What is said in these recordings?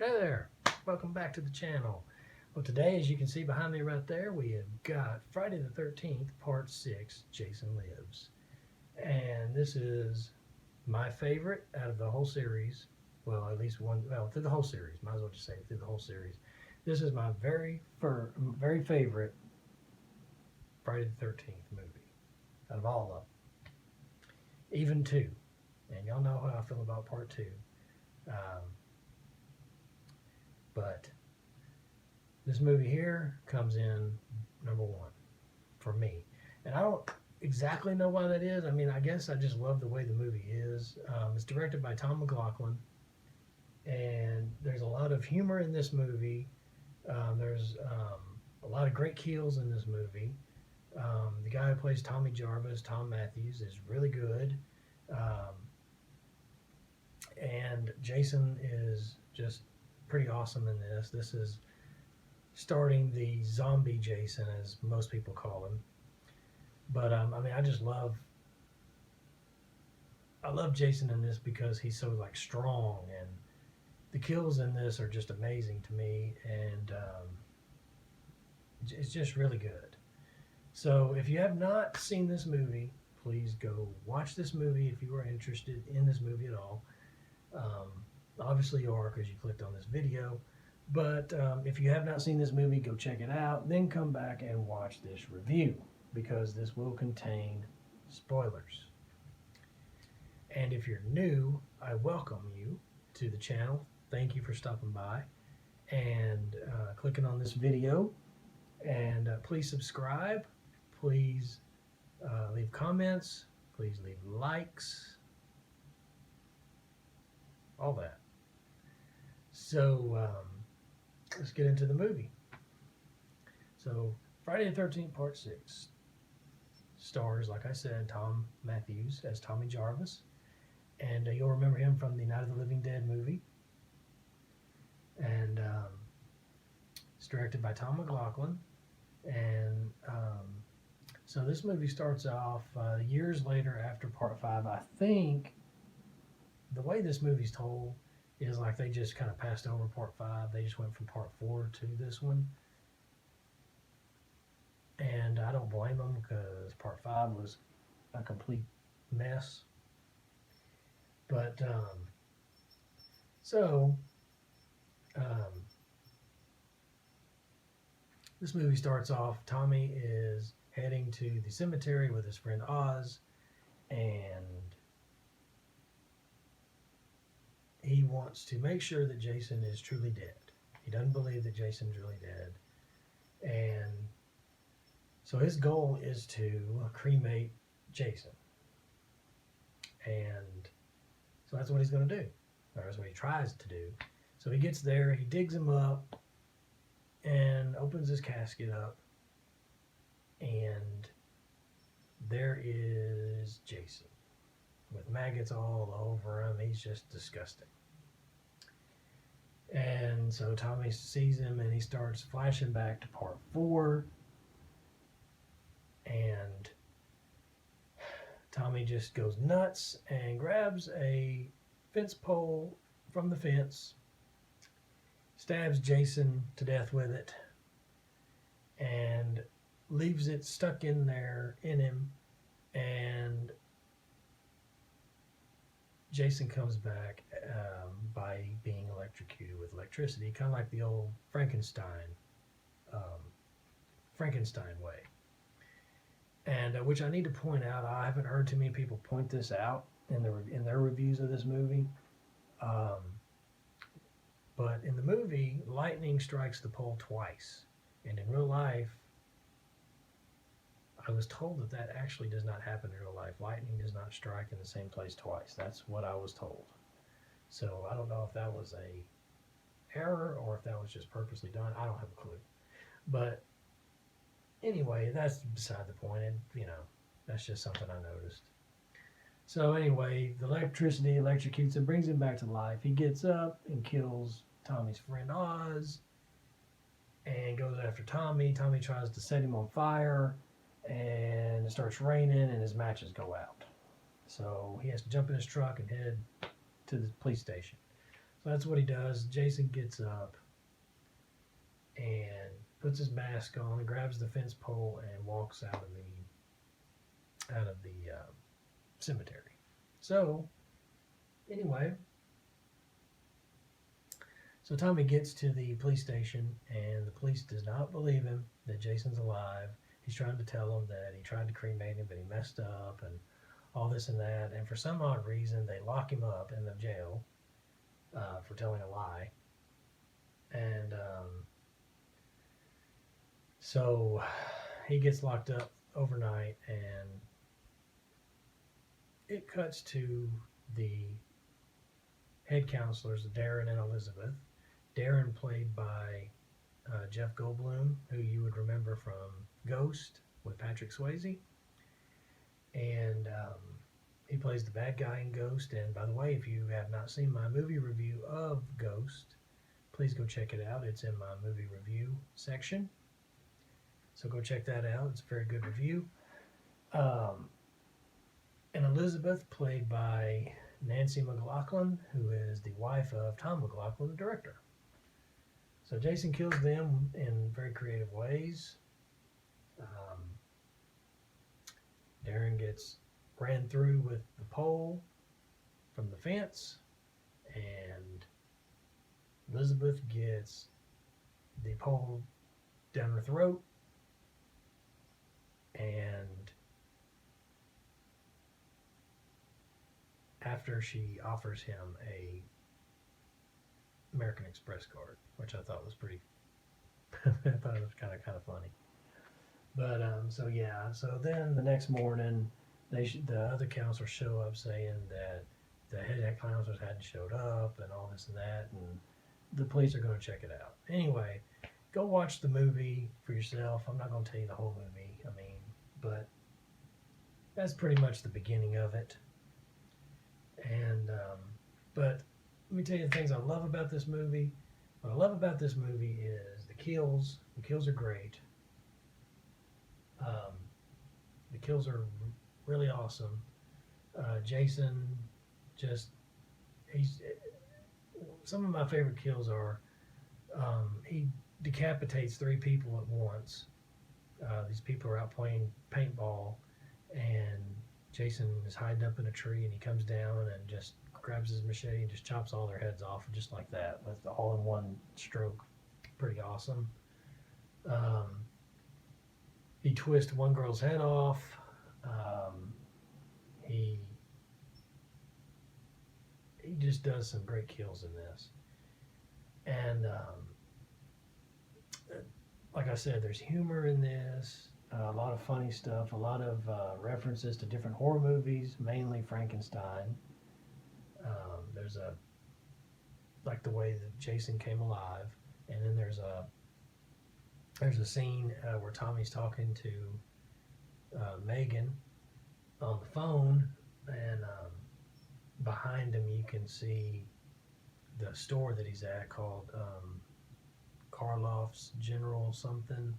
Hey there, welcome back to the channel. Well, today, as you can see behind me right there, we have got Friday the 13th, Part 6, Jason Lives. And this is my favorite out of the whole series. Well, at least one, well, through the whole series. Might as well just say it, through the whole series. This is my very favorite Friday the 13th movie out of all of them. Even two. And y'all know how I feel about Part 2. Um, But this movie here comes in number one for me. And I don't exactly know why that is. I mean, I guess I just love the way the movie is. It's directed by Tom McLaughlin. And there's a lot of humor in this movie. There's a lot of great kills in this movie. The guy who plays Tommy Jarvis, Tom Matthews, is really good. And Jason is just pretty awesome in this. This is starting the zombie Jason, as most people call him. But I mean, I love Jason in this because he's so like strong, and the kills in this are just amazing to me, and it's just really good. So if you have not seen this movie, please go watch this movie if you are interested in this movie at all. Obviously you are, because you clicked on this video. But if you have not seen this movie, go check it out. Then come back and watch this review, because this will contain spoilers. And if you're new, I welcome you to the channel. Thank you for stopping by and clicking on this video. And please subscribe. Please leave comments. Please leave likes. All that. So let's get into the movie. So Friday the 13th, Part 6 stars, like I said, Tom Matthews as Tommy Jarvis. And you'll remember him from the Night of the Living Dead movie. And it's directed by Tom McLaughlin. And so this movie starts off years later after Part 5. I think the way this movie's told is like they just kind of passed over Part 5. They just went from Part 4 to this one. And I don't blame them, because Part 5 was a complete mess. But, this movie starts off, Tommy is heading to the cemetery with his friend Oz, and he wants to make sure that Jason is truly dead. He doesn't believe that Jason's really dead. And so his goal is to cremate Jason. And so that's what he's going to do. Or that's what he tries to do. So he gets there, he digs him up, and opens his casket up. And there is Jason, with maggots all over him. He's just disgusting. And so Tommy sees him, and he starts flashing back to Part 4. And Tommy just goes nuts and grabs a fence pole from the fence, stabs Jason to death with it, and leaves it stuck in there in him. And Jason comes back by being electrocuted with electricity, kind of like the old Frankenstein way. And which I need to point out, I haven't heard too many people point this out in their reviews of this movie. But in the movie, lightning strikes the pole twice, and in real life, I was told that actually does not happen in real life. Lightning does not strike in the same place twice. That's what I was told. So I don't know if that was a error or if that was just purposely done. I don't have a clue. But anyway, that's beside the point. And, that's just something I noticed. So anyway, the electricity electrocutes him, brings him back to life. He gets up and kills Tommy's friend Oz and goes after Tommy. Tommy tries to set him on fire, and it starts raining, and his matches go out. So he has to jump in his truck and head to the police station. So that's what he does. Jason gets up and puts his mask on, grabs the fence pole, and walks out of the cemetery. So anyway, so Tommy gets to the police station, and the police does not believe him that Jason's alive. He's trying to tell them that he tried to cremate him, but he messed up, and all this and that. And for some odd reason, they lock him up in the jail for telling a lie. And so he gets locked up overnight, and it cuts to the head counselors, Darren and Elizabeth. Darren played by Jeff Goldblum, who you would remember from Ghost with Patrick Swayze. And he plays the bad guy in Ghost. And by the way, if you have not seen my movie review of Ghost, please go check it out. It's in my movie review section. So go check that out. It's a very good review. And Elizabeth, played by Nancy McLaughlin, who is the wife of Tom McLaughlin, the director. So Jason kills them in very creative ways. Darren gets ran through with the pole from the fence, and Elizabeth gets the pole down her throat, and after she offers him a American Express card, which I thought was pretty I thought it was kind of funny. But so yeah, so then the next morning, the other counselors show up saying that the head counselors hadn't showed up and all this and that, and the police are going to check it out. Anyway, go watch the movie for yourself. I'm not going to tell you the whole movie. I mean, but that's pretty much the beginning of it. And but let me tell you the things I love about this movie. What I love about this movie is the kills. The kills are great. The kills are really awesome. Jason, he's some of my favorite kills are he decapitates 3 people at once. These people are out playing paintball, and Jason is hiding up in a tree, and he comes down and just grabs his machete and just chops all their heads off just like that, with all in one stroke. Pretty awesome. He twists one girl's head off. He just does some great kills in this. And like I said, there's humor in this, a lot of funny stuff, a lot of references to different horror movies, mainly Frankenstein. There's like the way that Jason came alive, and then there's a scene where Tommy's talking to Megan on the phone, and behind him you can see the store that he's at called Karloff's General something,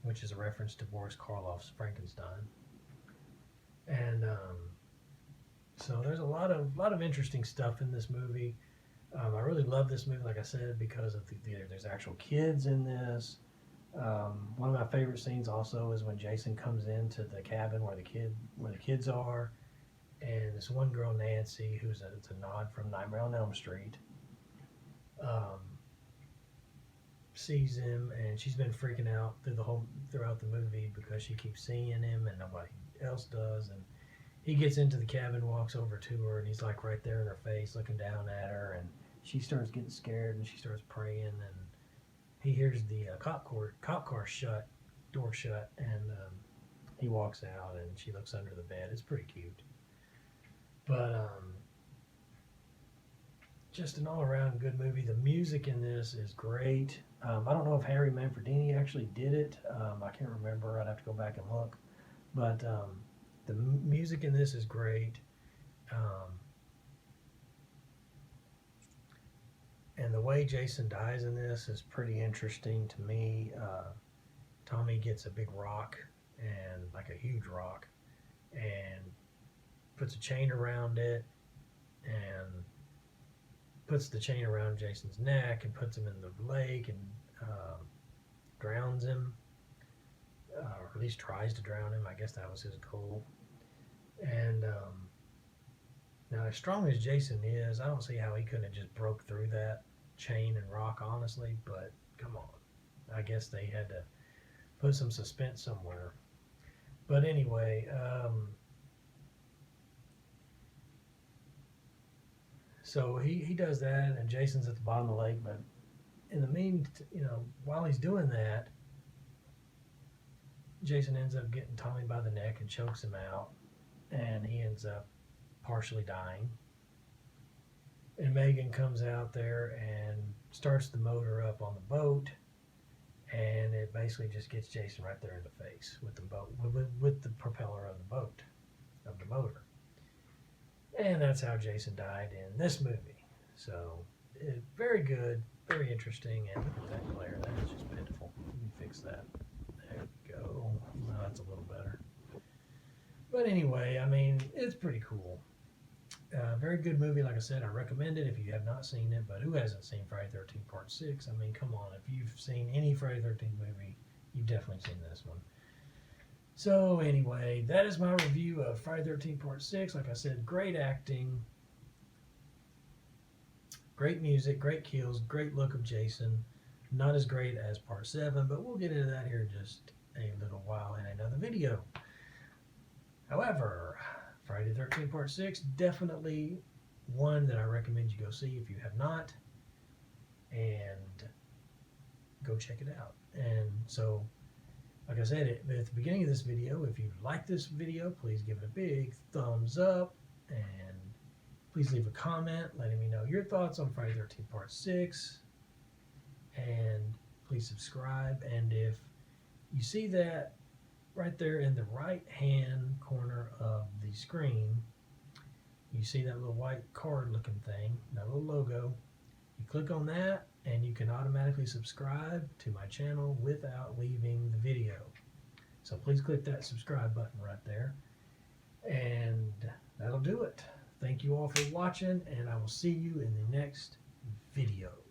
which is a reference to Boris Karloff's Frankenstein. And so there's a lot of interesting stuff in this movie. I really love this movie, like I said, because of there's actual kids in this. One of my favorite scenes also is when Jason comes into the cabin where the kids are, and this one girl, Nancy, it's a nod from Nightmare on Elm Street, sees him, and she's been freaking out throughout the movie because she keeps seeing him and nobody else does. And he gets into the cabin, walks over to her, and he's like right there in her face, looking down at her, and she starts getting scared, and she starts praying, and he hears the cop car door shut, and he walks out, and she looks under the bed. It's pretty cute. But just an all-around good movie. The music in this is great. I don't know if Harry Manfredini actually did it. I can't remember. I'd have to go back and look. But the music in this is great. And the way Jason dies in this is pretty interesting to me. Tommy gets a big rock, and like a huge rock, and puts a chain around it, and puts the chain around Jason's neck and puts him in the lake and drowns him, or at least tries to drown him. I guess that was his goal. And now, as strong as Jason is, I don't see how he couldn't have just broke through that chain and rock, honestly. But come on, I guess they had to put some suspense somewhere. But anyway, so he does that, and Jason's at the bottom of the lake. But in the while he's doing that, Jason ends up getting Tommy by the neck and chokes him out, and he ends up partially dying. And Megan comes out there and starts the motor up on the boat, and it basically just gets Jason right there in the face with the boat, with the propeller of the boat, of the motor. And that's how Jason died in this movie. So, very good, very interesting, and look at that glare. That is just pitiful. Let me fix that. There we go. Well, that's a little better. But anyway, I mean, it's pretty cool. Very good movie. Like I said, I recommend it if you have not seen it. But who hasn't seen Friday the 13th Part 6? I mean, come on. If you've seen any Friday the 13th movie, you've definitely seen this one. So anyway, that is my review of Friday the 13th Part 6. Like I said, great acting, great music, great kills, great look of Jason. Not as great as Part 7, but we'll get into that here in just a little while in another video. However, Friday the 13th Part 6, definitely one that I recommend you go see if you have not. And go check it out. And so, like I said at the beginning of this video, if you like this video, please give it a big thumbs up. And please leave a comment letting me know your thoughts on Friday the 13th Part 6. And please subscribe. And if you see that right there in the right hand corner of the screen, you see that little white card looking thing, that little logo. You click on that and you can automatically subscribe to my channel without leaving the video. So please click that subscribe button right there. And that'll do it. Thank you all for watching, and I will see you in the next video.